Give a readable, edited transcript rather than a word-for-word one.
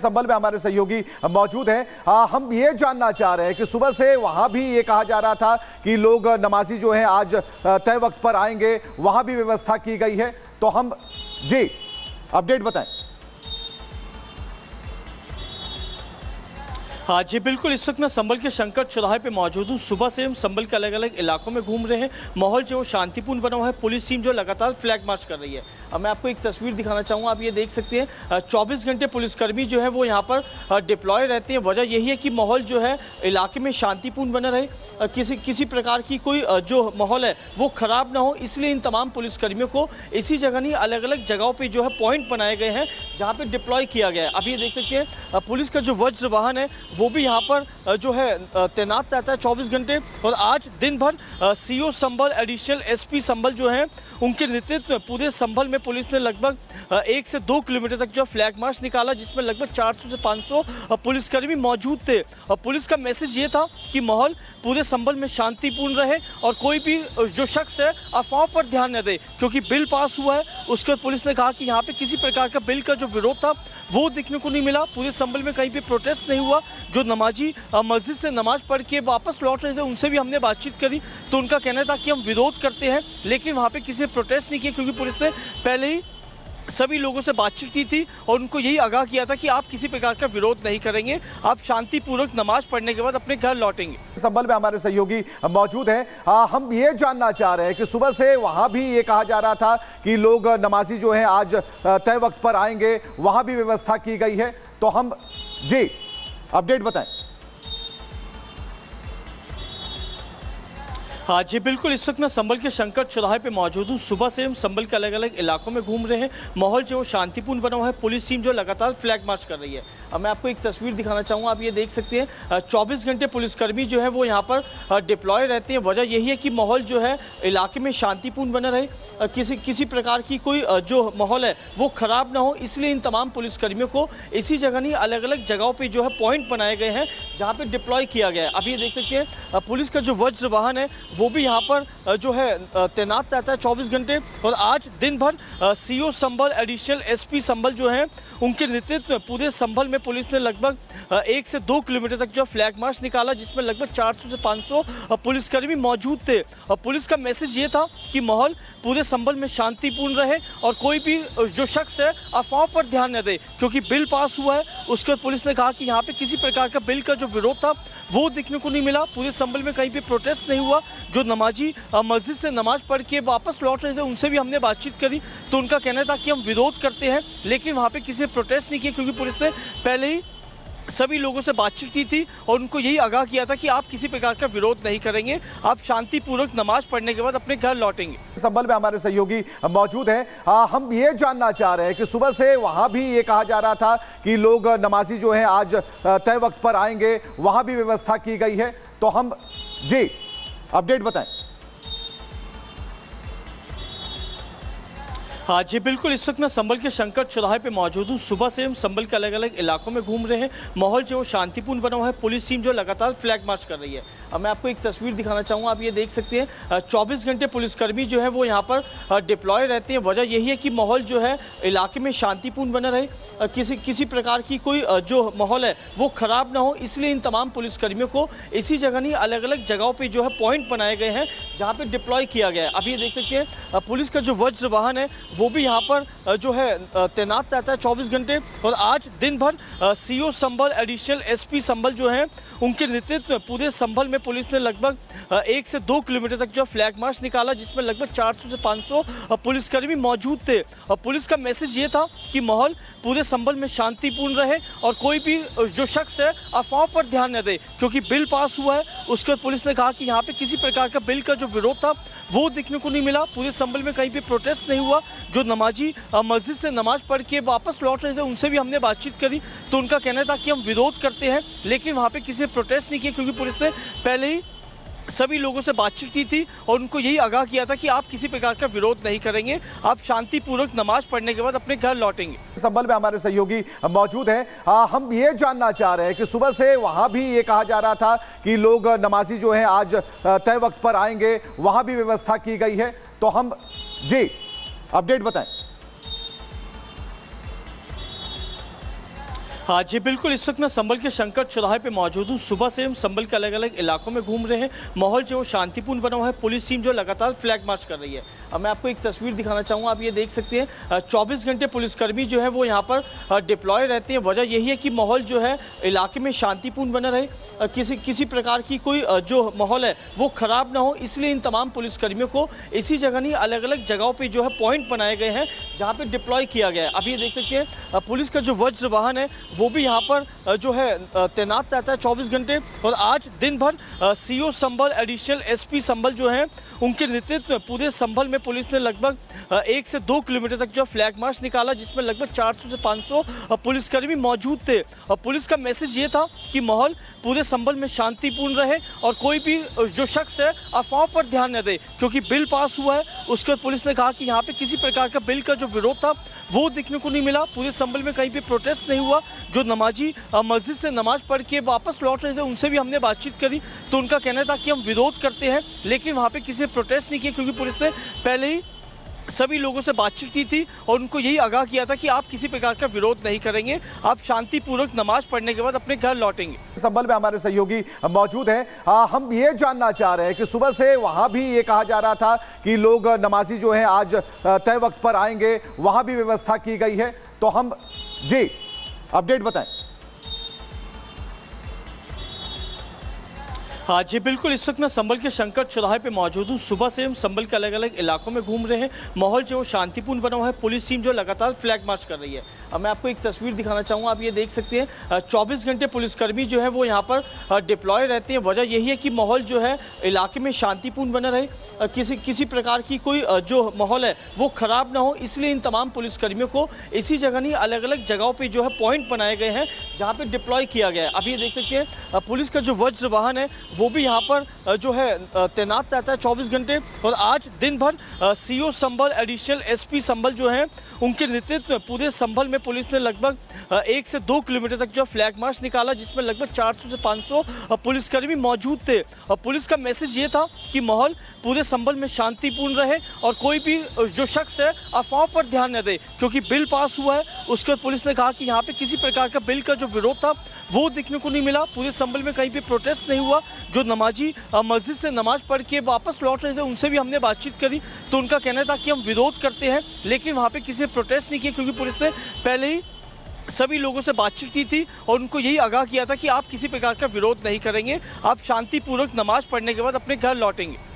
संभल में हमारे सहयोगी मौजूद हैं। हम ये जानना चाह रहे हैं कि सुबह से वहां भी ये कहा जा रहा था कि लोग नमाजी जो हैं आज तय वक्त पर आएंगे, वहां भी व्यवस्था की गई है, तो हम जी अपडेट बताएं। हाँ जी बिल्कुल, इस वक्त मैं संभल के शंकर चौराहे पे मौजूद हूँ। सुबह से हम संभल के अलग अलग इलाकों में घूम रहे हैं। माहौल जो शांतिपूर्ण बना हुआ है। पुलिस टीम जो लगातार फ्लैग मार्च कर रही है। अब मैं आपको एक तस्वीर दिखाना चाहूँगा, आप ये देख सकते हैं 24 घंटे पुलिसकर्मी जो है वो यहाँ पर डिप्लॉय रहते हैं। वजह यही है कि माहौल जो है इलाके में शांतिपूर्ण बना रहे, किसी प्रकार की कोई जो माहौल है वो ख़राब ना हो, इसलिए इन तमाम पुलिसकर्मियों को इसी जगह नहीं अलग अलग जगहों पर जो है पॉइंट बनाए गए हैं जहाँ पर डिप्लॉय किया गया है। अब ये देख सकते हैं पुलिस का जो वज्र वाहन है वो भी यहाँ पर जो है तैनात रहता है 24 घंटे। और आज दिन भर सीओ संभल, एडिशनल एसपी संभल जो है उनके नेतृत्व में पूरे संभल में पुलिस ने लगभग 1 से 2 किलोमीटर तक जो फ्लैग मार्च निकाला, जिसमें लगभग 400 से 500 पुलिसकर्मी मौजूद थे। और पुलिस का मैसेज ये था कि माहौल पूरे संभल में शांतिपूर्ण रहे और कोई भी जो शख्स है अफवाहों पर ध्यान न दे, क्योंकि बिल पास हुआ है। उसके बाद पुलिस ने कहा कि यहाँ पे किसी प्रकार का बिल का जो विरोध था वो देखने को नहीं मिला। पूरे संभल में कहीं पे प्रोटेस्ट नहीं हुआ। जो नमाजी मस्जिद से नमाज पढ़ के वापस लौट रहे थे उनसे भी हमने बातचीत करी, तो उनका कहना था कि हम विरोध करते हैं, लेकिन वहाँ पे किसी ने प्रोटेस्ट नहीं किया, क्योंकि पुलिस ने पहले ही सभी लोगों से बातचीत की थी और उनको यही आगाह किया था कि आप किसी प्रकार का विरोध नहीं करेंगे, आप शांतिपूर्वक नमाज पढ़ने के बाद अपने घर लौटेंगे। संभल में हमारे सहयोगी मौजूद हैं। हम ये जानना चाह रहे हैं कि सुबह से वहां भी ये कहा जा रहा था कि लोग नमाजी जो हैं आज तय वक्त पर आएंगे, वहां भी व्यवस्था की गई है, तो हम जी अपडेट बताएं। हाँ जी बिल्कुल, इस वक्त मैं संभल के शंकर चौराहे पे मौजूद हूँ। सुबह से हम संभल के अलग अलग इलाकों में घूम रहे हैं। माहौल जो शांतिपूर्ण बना हुआ है। पुलिस टीम जो लगातार फ्लैग मार्च कर रही है। अब मैं आपको एक तस्वीर दिखाना चाहूँगा, आप ये देख सकते हैं 24 घंटे पुलिसकर्मी जो है वो यहाँ पर डिप्लॉय रहते हैं। वजह यही है कि माहौल जो है इलाके में शांतिपूर्ण बना रहे, किसी प्रकार की कोई जो माहौल है वो ख़राब ना हो, इसलिए इन तमाम पुलिसकर्मियों को इसी जगह नहीं अलग अलग जगहों पर जो है पॉइंट बनाए गए हैं जहाँ पर डिप्लॉय किया गया है। अब ये देख सकते हैं पुलिस का जो वज्र वाहन है वो भी यहाँ पर जो है तैनात रहता है 24 घंटे। और आज दिन भर सीओ संभल, एडिशनल एसपी संभल जो है उनके नेतृत्व में पूरे संभल में पुलिस ने लगभग 1 से 2 किलोमीटर तक जो फ्लैग मार्च निकाला, जिसमें लगभग 400 से 500 पुलिसकर्मी मौजूद थे। और पुलिस का मैसेज ये था कि माहौल पूरे संभल में शांतिपूर्ण रहे और कोई भी जो शख्स है अफवाहों पर ध्यान न दे, क्योंकि बिल पास हुआ है। उसके बाद पुलिस ने कहा कि यहाँ पे किसी प्रकार का बिल का जो विरोध था वो देखने को नहीं मिला। पूरे संभल में कहीं पे प्रोटेस्ट नहीं हुआ। जो नमाजी मस्जिद से नमाज पढ़ के वापस लौट रहे थे उनसे भी हमने बातचीत करी, तो उनका कहना था कि हम विरोध करते हैं, लेकिन वहाँ पे किसी ने प्रोटेस्ट नहीं किया, क्योंकि पुलिस ने पहले ही सभी लोगों से बातचीत की थी और उनको यही आगाह किया था कि आप किसी प्रकार का विरोध नहीं करेंगे, आप शांतिपूर्वक नमाज पढ़ने के बाद अपने घर लौटेंगे। संभल में हमारे सहयोगी मौजूद हैं। हम ये जानना चाह रहे हैं कि सुबह से वहां भी ये कहा जा रहा था कि लोग नमाजी जो हैं आज तय वक्त पर आएंगे, वहां भी व्यवस्था की गई है, तो हम जी अपडेट बताएं। हाँ जी बिल्कुल, इस वक्त मैं संभल के शंकर चौराहे पे मौजूद हूँ। सुबह से हम संभल के अलग अलग इलाकों में घूम रहे हैं। माहौल जो शांतिपूर्ण बना हुआ है। पुलिस टीम जो लगातार फ्लैग मार्च कर रही है। अब मैं आपको एक तस्वीर दिखाना चाहूँगा, आप ये देख सकते हैं 24 घंटे पुलिसकर्मी जो है वो यहाँ पर डिप्लॉय रहते हैं। वजह यही है कि माहौल जो है इलाके में शांतिपूर्ण बना रहे, किसी प्रकार की कोई जो माहौल है वो ख़राब ना हो, इसलिए इन तमाम पुलिसकर्मियों को इसी जगह नहीं अलग अलग जगहों पर जो है पॉइंट बनाए गए हैं जहाँ पर डिप्लॉय किया गया है। अब ये देख सकते हैं पुलिस का जो वज्र वाहन है वो भी यहाँ पर जो है तैनात रहता है 24 घंटे। और आज दिन भर सीओ संभल, एडिशनल एसपी संभल जो है उनके नेतृत्व में पूरे संभल में पुलिस ने लगभग 1 से 2 किलोमीटर तक जो फ्लैग मार्च निकाला, जिसमें लगभग 400 से 500 पुलिसकर्मी मौजूद थे। और पुलिस का मैसेज ये था कि माहौल पूरे संभल में शांतिपूर्ण रहे और कोई भी जो शख्स है अफवाहों पर ध्यान न दे, क्योंकि बिल पास हुआ है। उसके बाद पुलिस ने कहा कि यहाँ पे किसी प्रकार का बिल का जो विरोध था वो देखने को नहीं मिला। पूरे संभल में कहीं पे प्रोटेस्ट नहीं हुआ। जो नमाजी मस्जिद से नमाज पढ़ के वापस लौट रहे थे उनसे भी हमने बातचीत करी, तो उनका कहना था कि हम विरोध करते हैं, लेकिन वहाँ पे किसी ने प्रोटेस्ट नहीं किया, क्योंकि पुलिस ने पहले ही सभी लोगों से बातचीत की थी और उनको यही आगाह किया था कि आप किसी प्रकार का विरोध नहीं करेंगे, आप शांतिपूर्वक नमाज पढ़ने के बाद अपने घर लौटेंगे। संभल में हमारे सहयोगी मौजूद हैं। हम ये जानना चाह रहे हैं कि सुबह से वहां भी ये कहा जा रहा था कि लोग नमाजी जो हैं आज तय वक्त पर आएंगे, वहां भी व्यवस्था की गई है, तो हम जी अपडेट बताएं। हाँ जी बिल्कुल, इस वक्त मैं संभल के शंकर चौराहे पे मौजूद हूँ। सुबह से हम संभल के अलग अलग इलाकों में घूम रहे हैं। माहौल जो शांतिपूर्ण बना हुआ है। पुलिस टीम जो लगातार फ्लैग मार्च कर रही है। अब मैं आपको एक तस्वीर दिखाना चाहूँगा, आप ये देख सकते हैं 24 घंटे पुलिसकर्मी जो है वो यहाँ पर डिप्लॉय रहते हैं। वजह यही है कि माहौल जो है इलाके में शांतिपूर्ण बना रहे, किसी प्रकार की कोई जो माहौल है वो ख़राब ना हो, इसलिए इन तमाम पुलिसकर्मियों को इसी जगह नहीं अलग अलग जगहों पर जो है पॉइंट बनाए गए हैं जहाँ पर डिप्लॉय किया गया है। अब ये देख सकते हैं पुलिस का जो वज्र वाहन है वो भी यहाँ पर जो है तैनात रहता है 24 घंटे। और आज दिन भर सीओ संभल, एडिशनल एसपी संभल जो है उनके नेतृत्व में पूरे संभल में पुलिस ने लगभग 1 से 2 किलोमीटर तक जो फ्लैग मार्च निकाला, जिसमें लगभग 400 से 500 पुलिसकर्मी मौजूद थे। और पुलिस का मैसेज ये था कि माहौल पूरे संभल में शांतिपूर्ण रहे और कोई भी जो शख्स है अफवाहों पर ध्यान न दे, क्योंकि बिल पास हुआ है। उसके बाद पुलिस ने कहा कि यहाँ पे किसी प्रकार का बिल का जो विरोध था वो देखने को नहीं मिला। पूरे संभल में कहीं पे प्रोटेस्ट नहीं हुआ। जो नमाजी मस्जिद से नमाज पढ़ के वापस लौट रहे थे उनसे भी हमने बातचीत करी, तो उनका कहना था कि हम विरोध करते हैं, लेकिन वहाँ पे किसी ने प्रोटेस्ट नहीं किया, क्योंकि पुलिस ने पहले ही सभी लोगों से बातचीत की थी और उनको यही आगाह किया था कि आप किसी प्रकार का विरोध नहीं करेंगे, आप शांतिपूर्वक नमाज पढ़ने के बाद अपने घर लौटेंगे। संभल में हमारे सहयोगी मौजूद हैं। हम ये जानना चाह रहे हैं कि सुबह से वहां भी ये कहा जा रहा था कि लोग नमाजी जो हैं आज तय वक्त पर आएंगे, वहां भी व्यवस्था की गई है, तो हम जी अपडेट बताएं। हाँ जी बिल्कुल, इस वक्त मैं संभल के शंकर चौराहे पे मौजूद हूँ। सुबह से हम संभल के अलग अलग इलाकों में घूम रहे हैं। माहौल जो शांतिपूर्ण बना हुआ है। पुलिस टीम जो लगातार फ्लैग मार्च कर रही है। अब मैं आपको एक तस्वीर दिखाना चाहूँगा, आप ये देख सकते हैं 24 घंटे पुलिसकर्मी जो है वो यहाँ पर डिप्लॉय रहते हैं। वजह यही है कि माहौल जो है इलाके में शांतिपूर्ण बना रहे, किसी प्रकार की कोई जो माहौल है वो ख़राब ना हो, इसलिए इन तमाम पुलिसकर्मियों को इसी जगह नहीं अलग अलग जगहों पर जो है पॉइंट बनाए गए हैं जहाँ पर डिप्लॉय किया गया है। अब ये देख सकते हैं पुलिस का जो वज्र वाहन है वो भी यहाँ पर जो है तैनात रहता है 24 घंटे। और आज दिन भर सीओ संभल, एडिशनल एसपी संभल जो है उनके नेतृत्व में पूरे संभल में पुलिस ने लगभग 1 से 2 किलोमीटर तक जो फ्लैग मार्च निकाला, जिसमें लगभग 400 से 500 पुलिसकर्मी मौजूद थे। और पुलिस का मैसेज ये था कि माहौल पूरे संभल में शांतिपूर्ण रहे और कोई भी जो शख्स है अफवाहों पर ध्यान न दे, क्योंकि बिल पास हुआ है। उसके बाद पुलिस ने कहा कि यहाँ पे किसी प्रकार का बिल का जो विरोध था वो देखने को नहीं मिला। पूरे संभल में कहीं पे प्रोटेस्ट नहीं हुआ। जो नमाजी मस्जिद से नमाज पढ़ के वापस लौट रहे थे उनसे भी हमने बातचीत करी, तो उनका कहना था कि हम विरोध करते हैं, लेकिन वहाँ पे किसी ने प्रोटेस्ट नहीं किया, क्योंकि पुलिस ने पहले ही सभी लोगों से बातचीत की थी और उनको यही आगाह किया था कि आप किसी प्रकार का विरोध नहीं करेंगे, आप शांतिपूर्वक नमाज पढ़ने के बाद अपने घर लौटेंगे।